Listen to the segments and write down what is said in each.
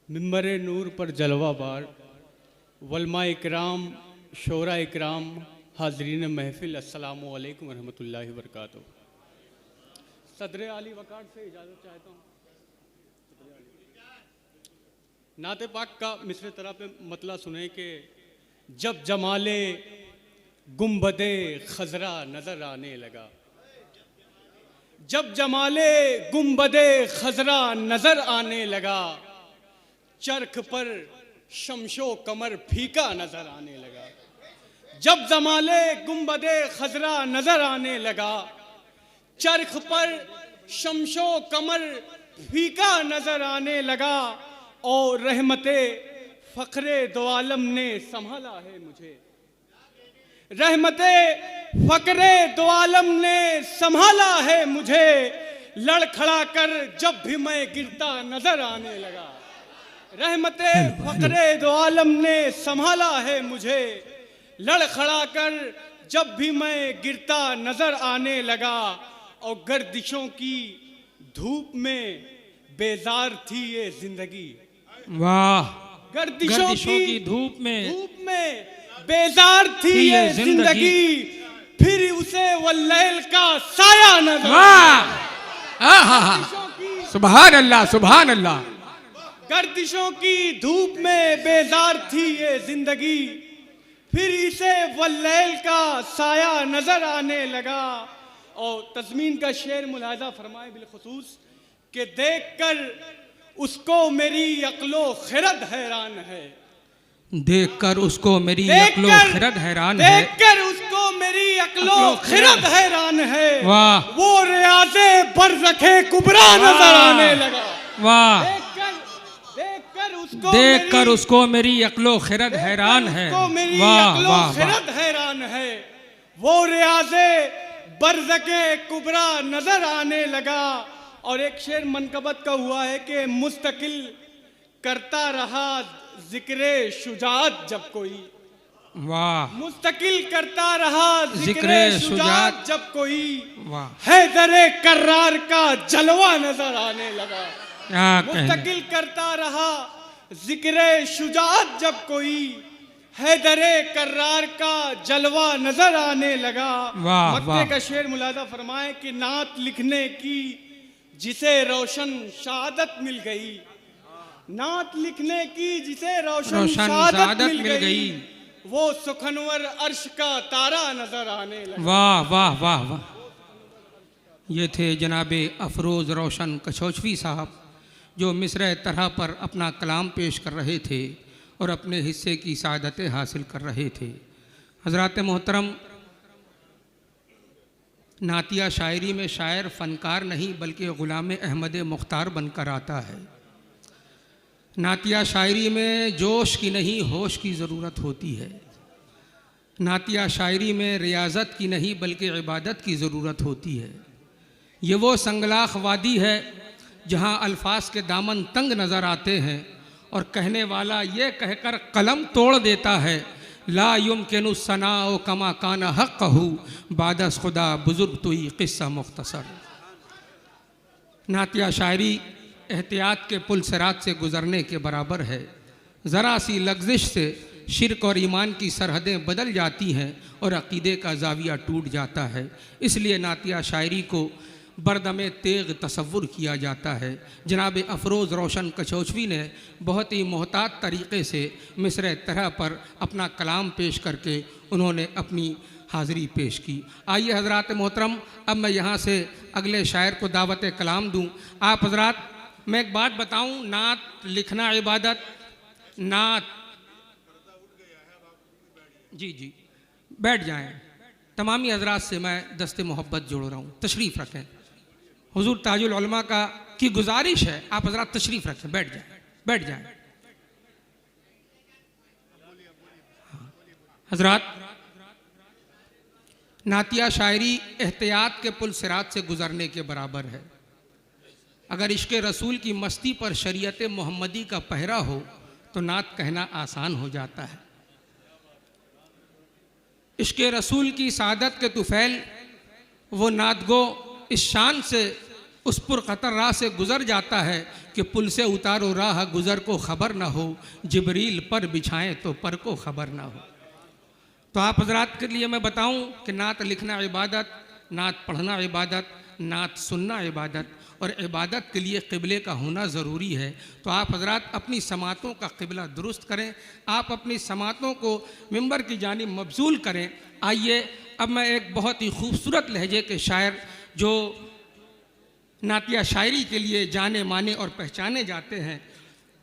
मिंबर नूर पर जलवा बार वलमा इकराम शोरा इकराम हाजरीन महफिल अस्सलामु अलैकुम रहमतुल्लाहि व बरकातहू। सदर आली वकार से इजाज़त चाहता हूँ। नाते पाक का मिसरे तरह पे मतला सुने कि जब जमाले गुम्बदे खजरा नजर आने लगा, जब जमाले गुम्बदे खजरा नजर आने लगा, चरख पर शमशो कमर फीका नजर आने लगा। जब जमाले गुम्बदे खजरा नजर आने लगा, चरख पर शमशो कमर फीका नजर आने लगा, और रहमते फखरे दो आलम ने संभाला है मुझे। रहमते फखरे दो आलम ने संभाला है मुझे, लड़खड़ा कर जब भी मैं गिरता नजर आने लगा। रहमते फखरे दो आलम ने संभाला है मुझे, लड़खड़ा कर जब भी मैं गिरता नजर आने लगा। और गर्दिशों की धूप में बेजार थी ये जिंदगी। वाह। गर्दिशों की धूप में बेजार थी ये जिंदगी, फिर उसे वल्लैल का साया नजर। वाह, सुभान अल्लाह, सुभान अल्लाह। गर्दिशों की धूप में बेजार थी ये जिंदगी, फिर इसे वल्लैल का साया नजर आने लगा। और तज़मीन का शेर मुलाहिज़ा फरमाए बिलखुसूस कि देखकर उसको मेरी अक्लो खिरद हैरान है। देखकर उसको मेरी अक्लो खिरद हैरान है। देखकर उसको मेरी अक्लो खिरद हैरान है। वाह। वो रियाज़े बरज़खे कुबरा नजर आने लगा। वाह। देखकर उसको मेरी अक्लो खिरद हैरान है। वाह वाह, खिरद हैरान है। वो रियाज़े बरज़खे कुबरा नजर आने लगा। और एक शेर मनकबत का हुआ है कि मुस्तकिल करता रहा जिक्रे शुजात जब कोई। वाह। मुस्तकिल करता रहा जिक्रे शुजात जब कोई, वाह। हैदरे कर्रार का जलवा नजर आने लगा। मुस्तकिल करता रहा जिक्रे शुजात जब कोई, हैदरे कर्रार का जलवा नजर आने लगा। मक्के का शेर मुलाहिज़ा फरमाए कि नात लिखने की जिसे रोशन शहादत मिल गई, नात लिखने की जिसे रोशन शहादत मिल गई, वो सुखनवर अर्श का तारा नजर आने लगा। वाह वाह वाह वाह। ये थे जनाबे अफरोज़ रोशन कछौचवी साहब, जो मिसरे तरह पर अपना कलाम पेश कर रहे थे और अपने हिस्से की सादतें हासिल कर रहे थे। हज़रात मोहतरम, नातिया शायरी में शायर फ़नकार नहीं बल्कि ग़ुलाम अहमद मुख्तार बनकर आता है। नातिया शायरी में जोश की नहीं होश की ज़रूरत होती है। नातिया शायरी में रियाज़त की नहीं बल्कि इबादत की ज़रूरत होती है। ये वो संगलाख वादी है जहाँ अल्फाज के दामन तंग नज़र आते हैं और कहने वाला ये कहकर कलम तोड़ देता है, ला युमकिनु सनाओ कमा काना हक़्क़हू बादस खुदा बुजुर्ग तुई क़िस्सा मुख्तसर। नातिया शायरी एहतियात के पुल सिरात से गुज़रने के बराबर है। ज़रा सी लग़ज़िश से शिरक और ईमान की सरहदें बदल जाती हैं और अक़ीदे का ज़ाविया टूट जाता है। इसलिए नातिया शायरी को बरदमे तेग तसव्वुर किया जाता है। जनाब अफरोज़ रोशन कछौचवी ने बहुत ही मोहतात तरीक़े से मिसरे तरह पर अपना कलाम पेश करके उन्होंने अपनी हाज़िरी पेश की। आइए हज़रात मोहतरम, अब मैं यहाँ से अगले शायर को दावत कलाम दूँ। आप हज़रात, मैं एक बात बताऊँ, नात लिखना इबादत, नात जी बैठ जाएँ। तमामी हज़रात से मैं दस्ते मोहब्बत जोड़ रहा हूँ, तशरीफ़ रखें। हुज़ूर ताजुल उलमा की गुजारिश है, आप हज़रात तशरीफ़ रखें, बैठ जाएं। हज़रात, नातिया शायरी एहतियात के पुल सिरात से गुज़रने के बराबर है। अगर इश्क़ रसूल की मस्ती पर शरीयत मोहम्मदी का पहरा हो तो नात कहना आसान हो जाता है। इश्क़ रसूल की सादत के तुफ़ैल वो नात गो इस शान से उस पुरखतर राह से गुज़र जाता है कि पुल से उतारो राह गुज़र को ख़बर ना हो, जिब्रील पर बिछाएं तो पर को ख़बर ना हो। तो आप हजरात के लिए मैं बताऊं कि नात लिखना इबादत, नात पढ़ना इबादत, नात सुनना इबादत, और इबादत के लिए क़िबले का होना ज़रूरी है। तो आप हजरात अपनी समातों का क़िबला दुरुस्त करें, आप अपनी समातों को मिंबर की जानिब मबजूल करें। आइए अब मैं एक बहुत ही खूबसूरत लहजे के शायर जो नातिया शायरी के लिए जाने माने और पहचाने जाते हैं,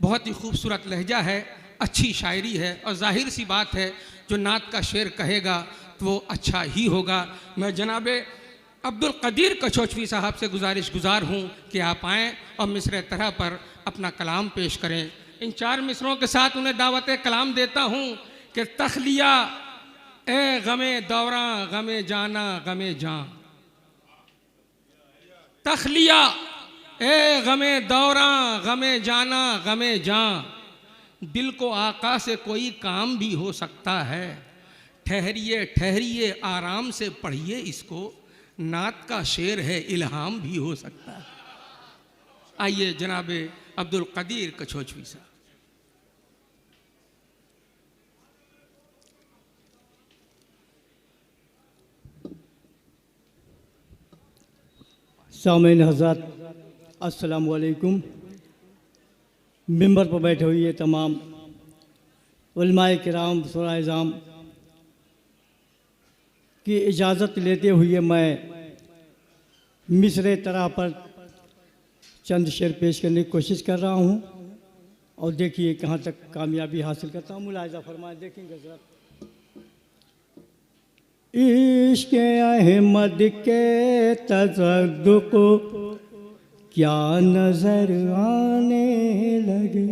बहुत ही खूबसूरत लहजा है, अच्छी शायरी है, और जाहिर सी बात है जो नात का शेर कहेगा तो वो अच्छा ही होगा। मैं जनाब अब्दुल कदीर कछोचवी साहब से गुज़ार हूँ कि आप आएँ और मिसरे तरह पर अपना कलाम पेश करें। इन 4 मिसरों के साथ उन्हें दावत कलाम देता हूँ कि तखलिया ए गमे दौरा गमे जाना गमे जान, तखलिया ए गमे दौरा गमे जाना गमे जान, दिल को आका से कोई काम भी हो सकता है, ठहरिए ठहरिए आराम से पढ़िए इसको, नात का शेर है इल्हाम भी हो सकता है। आइए जनाब अब्दुल कदीर कछोचवी साहब। सामईन हज़रात अस्सलाम वालेकुम। मिंबर पर बैठे हुए तमाम उलमाए किराम शुरा-ए-इज़ाम की इजाज़त लेते हुए मैं मिसरे तरह पर चंद शेर पेश करने की कोशिश कर रहा हूँ, और देखिए कहाँ तक कामयाबी हासिल करता हूँ। मुलाहिज़ा फरमाएं, देखेंगे हज़रात। इश्क़ अहमद के तज़द्दुक़ क्या नज़र आने लगे,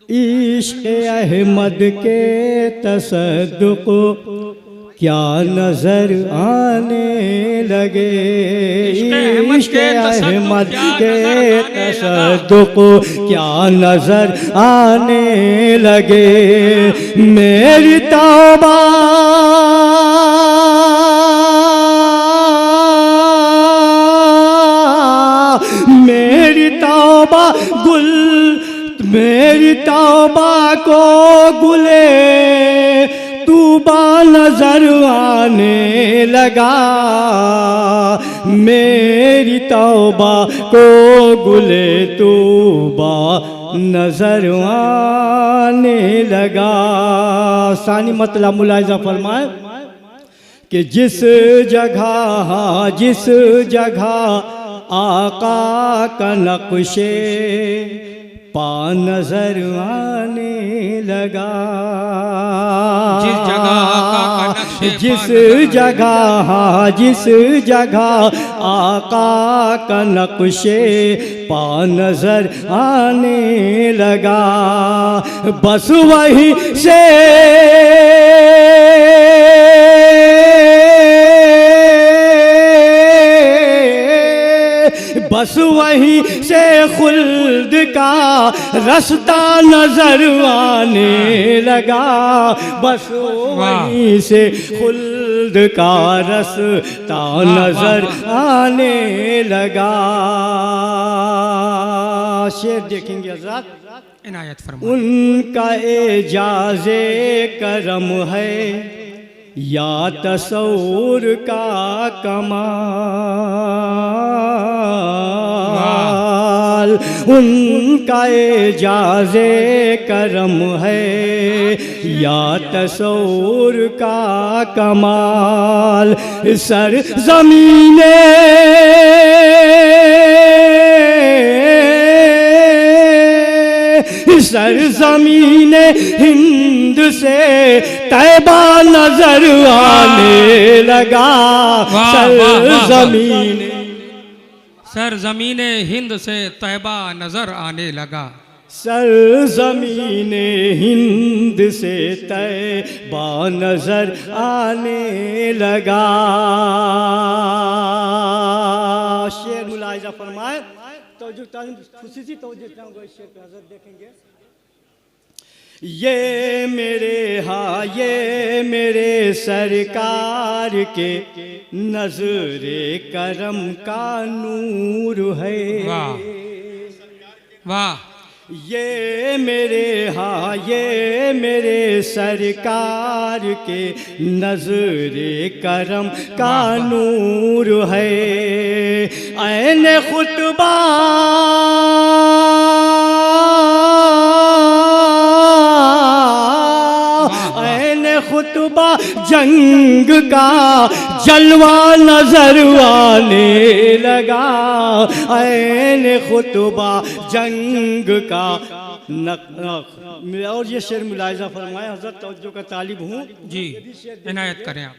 इश्क़ अहमद के तसद्दुक़ क्या नज़र आने लगे, इश्क़ अहमद के तसद्दुक़ क्या नज़र आने लगे, मेरी तौबा मेरी तौबा गुल, मेरी तौबा को गुले तूबा नजर आने लगा, मेरी तौबा को गुले तूबा नजर आने लगा। सानी मतलब मुलाहिज़ा फरमाए कि जिस जगह आका का नक्शे पा नजर आने लगा, जिस जगह आका का नक्शे पा नजर आने लगा, बस वही से बस वहीं से खुल्द का रास्ता नजर आने लगा, बस वहीं से खुल्द का रास्ता नजर आने लगा। शेर देखेंगे हज़रात, इनायत फरमाएं। उनका एजाज़े करम है या तसव्वुर का कमाल, उनका एजाज़े करम है या तसव्वुर का कमाल, सर ज़मीने सरज़मीने हिंद से तैबा नजर आने लगा, सरज़मीने हिंद से तैबा नजर आने लगा, सरज़मीने हिंद से तैबा नजर आने लगा। शेर मुलाहिज़ा फरमाए तो जो खुशी तो जितना शेर पे हज़रत देखेंगे ये मेरे हाँ ये मेरे सरकार के नजरे करम का नूर है। वाह वाह। ये मेरे हाँ ये मेरे सरकार के नजरे करम का नूर है। ऐन खुतबा खुतबा जंग का जलवा नजर आने लगा। ऐन खुतबा जंग का और ये शेर मुलाहिजा फरमाए हजरत तवज्जो का तालिब हूँ जी, इनायत करें आप।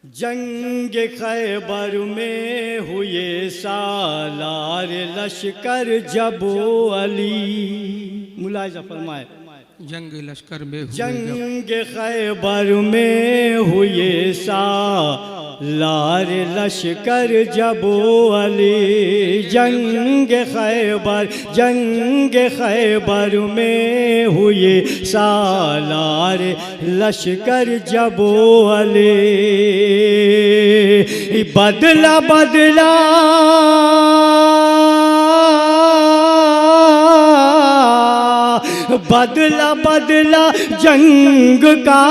जंग खैबर में हुए सालार लश्कर जबो अली। मुलाहिजा फरमाए जंग लश्कर में हुए जंग खैबर में हुए सालार लश्कर जबो अली। जंग खैबर में हुए सालार लश्कर जबो अली। बदला बदला बदला बदला जंग का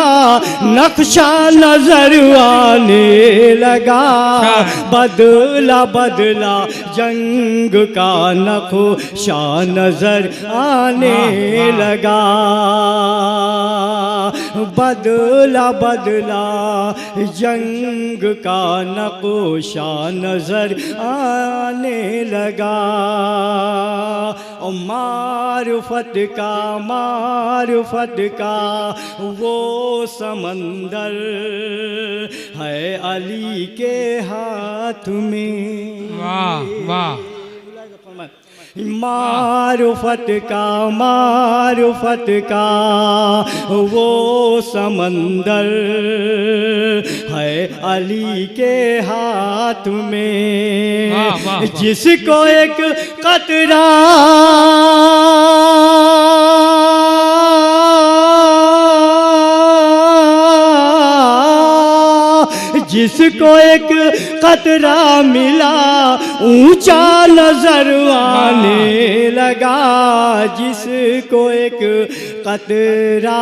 नक्शा नजर आने लगा। बदला बदला जंग का नक्शा नजर आने लगा। बदला बदला जंग का नक्शा नजर आने लगा। और मारुफत का वो समंदर है अली के हाथ में। वाह वाह। मारुफत का वो समंदर है अली के हाथ में। वाह, वाह, वाह। जिसको एक कतरा जिसको एक कतरा मिला ऊंचा नजर आने लगा। जिसको एक कतरा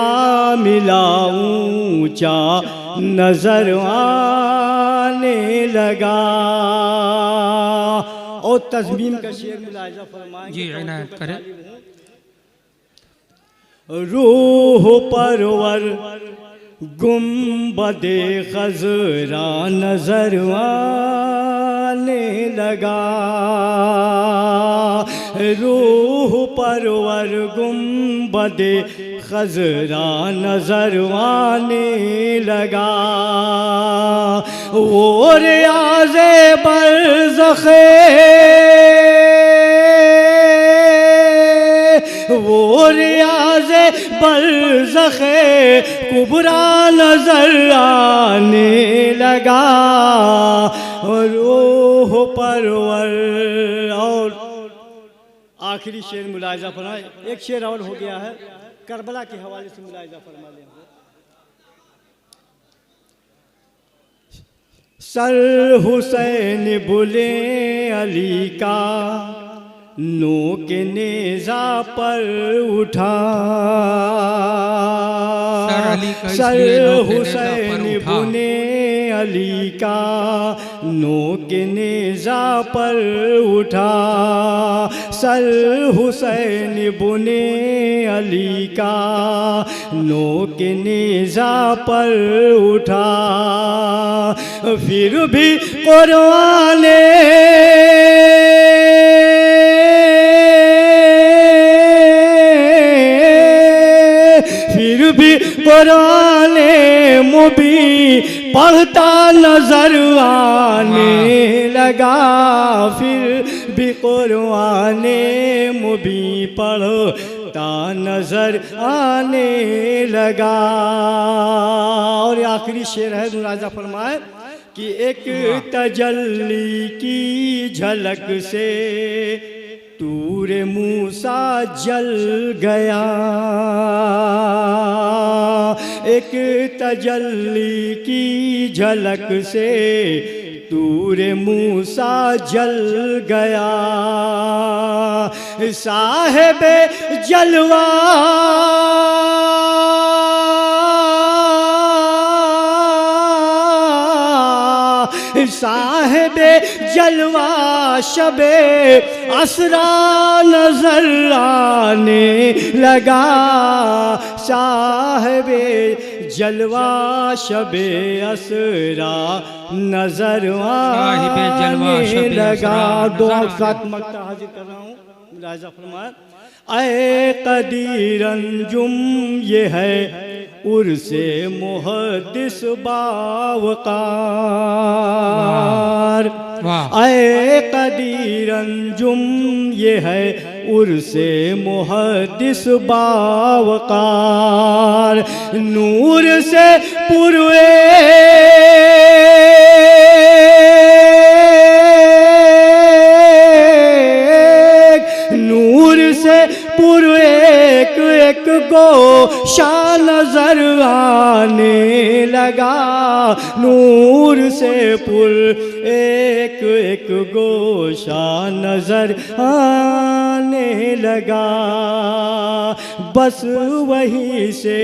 मिला ऊंचा नजर आने लगा। और तस्मीम का शेर मुलाहिजा फरमाएं जी, इनायत करें। रूह परवर गुम्बदे खजरा नजर आने लगा। रूह परवर गुम्बदे खजरा नजर आने लगा। वो रियाज़े बरज़खे वो रियाज़े बरज़खे कुबरा नजर आने लगा। रूह परवर। और आखिरी शेर मुलाहिजा फरमाए। एक शेर और हो गया है, करबला के हवाले से मुलाहिजा फरमा लें। सर हुसैन बुले अली का नोक नेज़ा पर उठा। सर हुसैन बुने अली का नोक नेज़ा पर उठा। सर हुसैन बुने अली का नोक नेज़ा पर उठा। फिर भी कुरान कुरान मुबी पढ़ता नजर आने लगा। फिर भी कुरान मुबी पढ़ता नजर आने लगा। और आखिरी शेर है, मुलाहिजा फरमाए कि एक तजल्ली की झलक से तूरे मूसा जल गया, एक तजल्ली की झलक से तूरे मूसा जल गया। साहिबे जलवा साहिबे जलवा शबे असरा नजर आने लगा। साहिबे जलवा शबे असरा नजर आने लगा। दुआ साथ मक्ता हाजिर कर रहा हूँ। मुलाहिज़ा फरमाए, ऐ कदीर अंजुम ये है उर्से मुहद्दिस बावकार। ऐ कदीर अंजुम ये है उर्से मुहद्दिस बावकार। नूर से पुरवे एक गोशा नजर आने लगा। नूर से पुर एक गोशा नजर आने लगा। बस वहीं से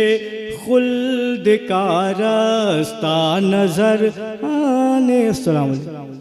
खुल्द का रास्ता नजर आने। अस्सलाम वालेकुम।